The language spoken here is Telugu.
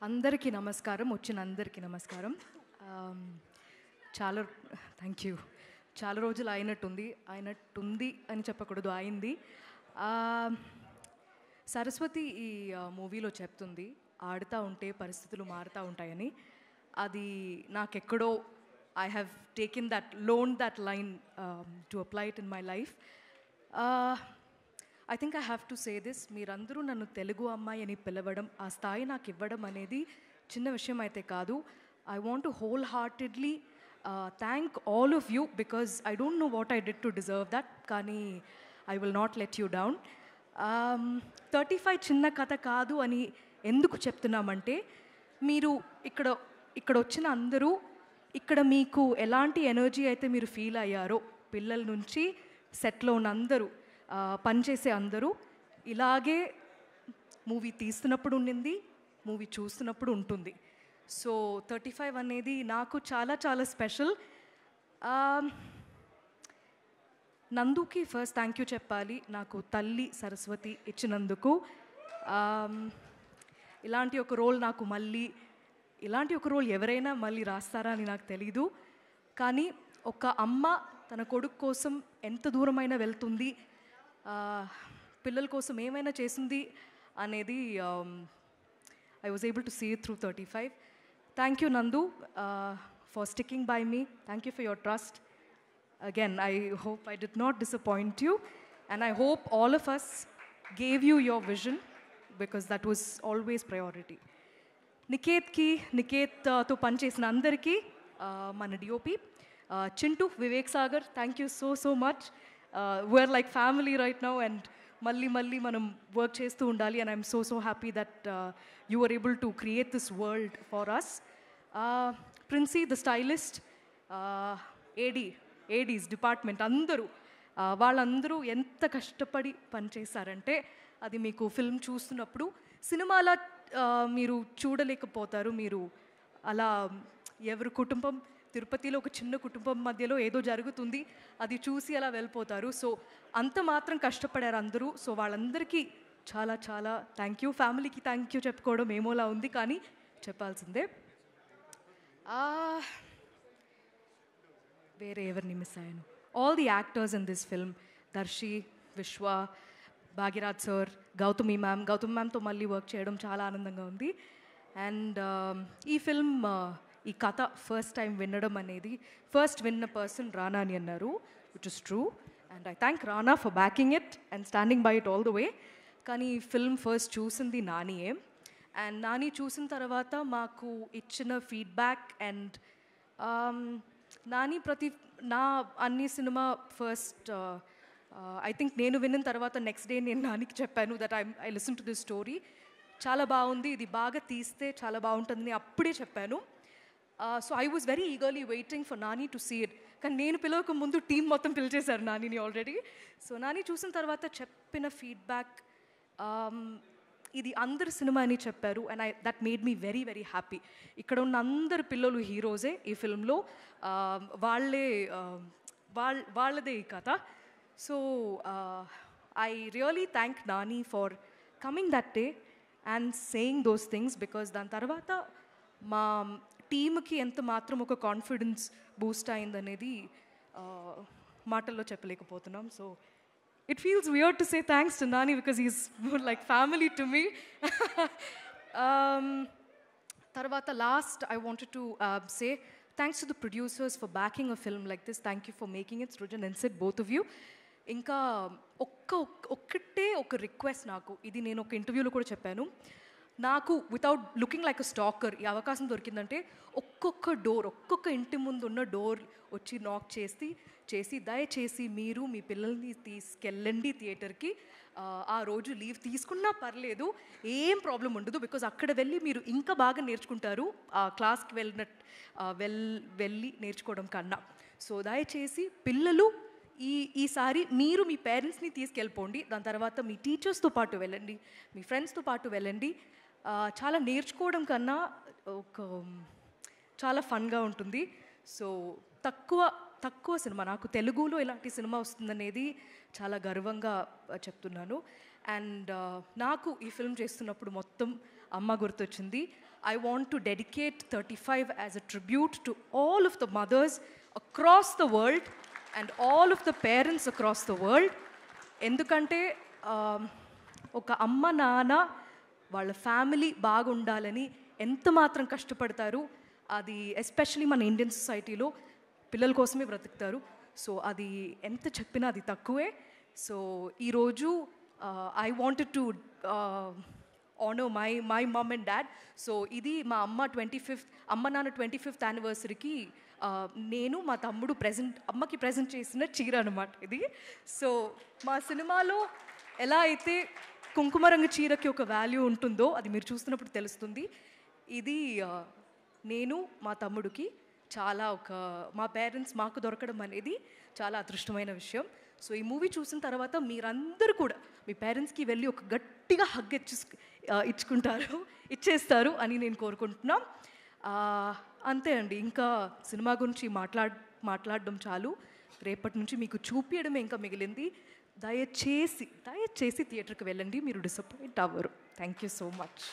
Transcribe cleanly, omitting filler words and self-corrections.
అందరికీ నమస్కారం. వచ్చిన అందరికీ నమస్కారం. చాలా థ్యాంక్ యూ. చాలా రోజులు అయినట్టుంది అని చెప్పకూడదు, అయింది. సరస్వతి ఈ మూవీలో చెప్తుంది, ఆడుతూ ఉంటే పరిస్థితులు మారుతూ ఉంటాయని. అది నాకెక్కడో I have taken that line to apply it in my life. I think I have to say this, మీరందరూ నన్ను తెలుగు అమ్మాయి అని పిలవడం, ఆ స్థాయి నాకు ఇవ్వడం అనేది చిన్న విషయం అయితే కాదు. I want to wholeheartedly thank all of you because I don't know what I did to deserve that, కానీ I will not let you down. 35 చిన్న కథ కాదు అని ఎందుకు చెప్తున్నామంటే, మీరు ఇక్కడ వచ్చిన అందరూ, ఇక్కడ మీకు ఎలాంటి ఎనర్జీ అయితే మీరు ఫీల్ అయ్యారో, పిల్లల నుంచి సెట్లో ఉన్న అందరూ, పనిచేసే అందరూ, ఇలాగే మూవీ తీస్తున్నప్పుడు ఉండింది, మూవీ చూస్తున్నప్పుడు ఉంటుంది. సో 35 అనేది నాకు చాలా చాలా స్పెషల్. నందుకి ఫస్ట్ థ్యాంక్ యూ చెప్పాలి, నాకు తల్లి సరస్వతి ఇచ్చినందుకు. ఇలాంటి ఒక రోల్ నాకు ఇలాంటి ఒక రోల్ ఎవరైనా మళ్ళీ రాస్తారా అని నాకు తెలీదు. కానీ ఒక అమ్మ తన కొడుకు కోసం ఎంత దూరమైనా వెళ్తుంది, పిల్లల కోసం ఏమైనా చేసింది అనేది I was able to see it through 35. Thank you, Nandu, for sticking by me. Thank you for your trust. Again, I hope I did not disappoint you, and I hope all of us gave you your vision, because that was always priority. నికేత్తో పనిచేసిన అందరికీ, మన DOP Chintu, Vivek Sagar, thank you so much. We're like family right now, and మళ్ళీ మనం వర్క్ చేస్తూ ఉండాలి. And I'm so happy that you are able to create this world for us. Princy the stylist, AD's department అందరూ, వాళ్ళందరూ ఎంత కష్టపడి పనిచేశారంటే అది మీకు ఫిల్మ్ చూస్తున్నప్పుడు సినిమాలా మీరు చూడలేకపోతారు. మీరు అలా ఎవరి కుటుంబం, తిరుపతిలో ఒక చిన్న కుటుంబం మధ్యలో ఏదో జరుగుతుంది, అది చూసి అలా వెళ్ళిపోతారు. సో అంత మాత్రం కష్టపడారు అందరూ. సో వాళ్ళందరికీ చాలా చాలా థ్యాంక్ యూ. ఫ్యామిలీకి థ్యాంక్ యూ చెప్పుకోవడం ఏమోలా ఉంది, కానీ చెప్పాల్సిందే. వేరే ఎవరిని మిస్ అయ్యాను? All the actors in this film, Darshi, Vishwa, Bhagyaraj sir, Gautami మ్యామ్తో మళ్ళీ వర్క్ చేయడం చాలా ఆనందంగా ఉంది. అండ్ ఈ ఫిల్మ్, ఈ కథ ఫస్ట్ టైం వినడం అనేది, ఫస్ట్ విన్న పర్సన్ రానా అని అన్నారు, which is true. And I thank Rana for backing it and standing by it all the way. కానీ ఈ ఫిల్మ్ ఫస్ట్ చూసింది నానియే. అండ్ నాని చూసిన తర్వాత మాకు ఇచ్చిన ఫీడ్బ్యాక్, అండ్ నాని నా అన్ని సినిమా ఫస్ట్ ఐ థింక్ నేను విన్న తర్వాత నెక్స్ట్ డే నేను నానికి చెప్పాను that I listen to this story, చాలా బాగుంది, ఇది బాగా తీస్తే చాలా బాగుంటుందని అప్పుడే చెప్పాను. So I was very eagerly waiting for Nani to see it. కానీ నేను పిలవక ముందు టీం మొత్తం పిలిచేశారు నానిని ఆల్రెడీ. సో నాని చూసిన తర్వాత చెప్పిన ఫీడ్బ్యాక్, ఇది అందరి సినిమా అని చెప్పారు. And that made me very very happy. ఇక్కడ ఉన్న అందరు పిల్లలు హీరోసే ఈ ఫిల్మ్లో, వాళ్ళదే ఈ కథ. So I really thank Nani for coming that day and saying those things, because దాని తర్వాత మా టీమ్కి ఎంత మాత్రం ఒక కాన్ఫిడెన్స్ బూస్ట్ అయిందనేది మాటల్లో చెప్పలేకపోతున్నాం. So it feels weird to say thanks to Nani because he's like family to me. Tarvata last, I wanted to say thanks to the producers for backing a film like this. Thank you for making it, Srujan and Sid, both of you. ఇంకా ఒక్కటే ఒక రిక్వెస్ట్, నాకు ఇది నేను ఒక ఇంటర్వ్యూలో కూడా చెప్పాను, నాకు వితౌట్ లుకింగ్ లైక్ అ స్టాకర్ ఈ అవకాశం దొరికిందంటే ఒక్కొక్క ఇంటి ముందు ఉన్న డోర్ వచ్చి నాక్ చేసి దయచేసి మీరు మీ పిల్లల్ని తీసుకెళ్ళండి థియేటర్కి. ఆ రోజు లీవ్ తీసుకున్నా పర్లేదు, ఏం ప్రాబ్లం ఉండదు, బికాజ్ అక్కడ వెళ్ళి మీరు ఇంకా బాగా నేర్చుకుంటారు ఆ క్లాస్కి వెళ్ళి నేర్చుకోవడం కన్నా. సో దయచేసి పిల్లలు ఈసారి మీరు మీ పేరెంట్స్ని తీసుకెళ్ళిపోండి, దాని తర్వాత మీ టీచర్స్తో పాటు వెళ్ళండి, మీ ఫ్రెండ్స్తో పాటు వెళ్ళండి. చాలా నేర్చుకోవడం కన్నా చాలా ఫన్గా ఉంటుంది. సో తక్కువ సినిమా, నాకు తెలుగులో ఇలాంటి సినిమా వస్తుందనేది చాలా గర్వంగా చెప్తున్నాను. అండ్ నాకు ఈ ఫిల్మ్ చేస్తున్నప్పుడు మొత్తం అమ్మ గుర్తొచ్చింది. I want to dedicate 35 as a tribute to all of the mothers across the world and all of the parents across the world. ఎందుకంటే ఒక అమ్మ నాన్న వాళ్ళ ఫ్యామిలీ బాగుండాలని ఎంత మాత్రం కష్టపడతారు. అది ఎస్పెషలీ మన ఇండియన్ సొసైటీలో పిల్లల కోసమే బ్రతుకుతారు. సో అది ఎంత చెప్పినా అది తక్కువే. సో ఈరోజు I wanted to honour my mum and dad. So ఇది మా అమ్మ నాన్న 25th యానివర్సరీకి నేను మా తమ్ముడు అమ్మకి ప్రజెంట్ చేసిన చీర అనమాట ఇది. సో మా సినిమాలో ఎలా అయితే కుంకుమ రంగు చీరకి ఒక వాల్యూ ఉంటుందో అది మీరు చూస్తున్నప్పుడు తెలుస్తుంది. ఇది నేను మా తమ్ముడికి చాలా మా పేరెంట్స్ మాకు దొరకడం అనేది చాలా అదృష్టమైన విషయం. సో ఈ మూవీ చూసిన తర్వాత మీరందరూ కూడా మీ పేరెంట్స్కి వెళ్ళి ఒక గట్టిగా హగ్ ఇచ్చేస్తారు అని నేను కోరుకుంటున్నాం. అంతే అండి. ఇంకా సినిమా గురించి మాట్లాడడం చాలు. రేపటి నుంచి మీకు చూపించడమే ఇంకా మిగిలింది. దయచేసి థియేటర్కి వెళ్ళండి, మీరు డిసప్పాయింట్ అవ్వరు. Thank you so much.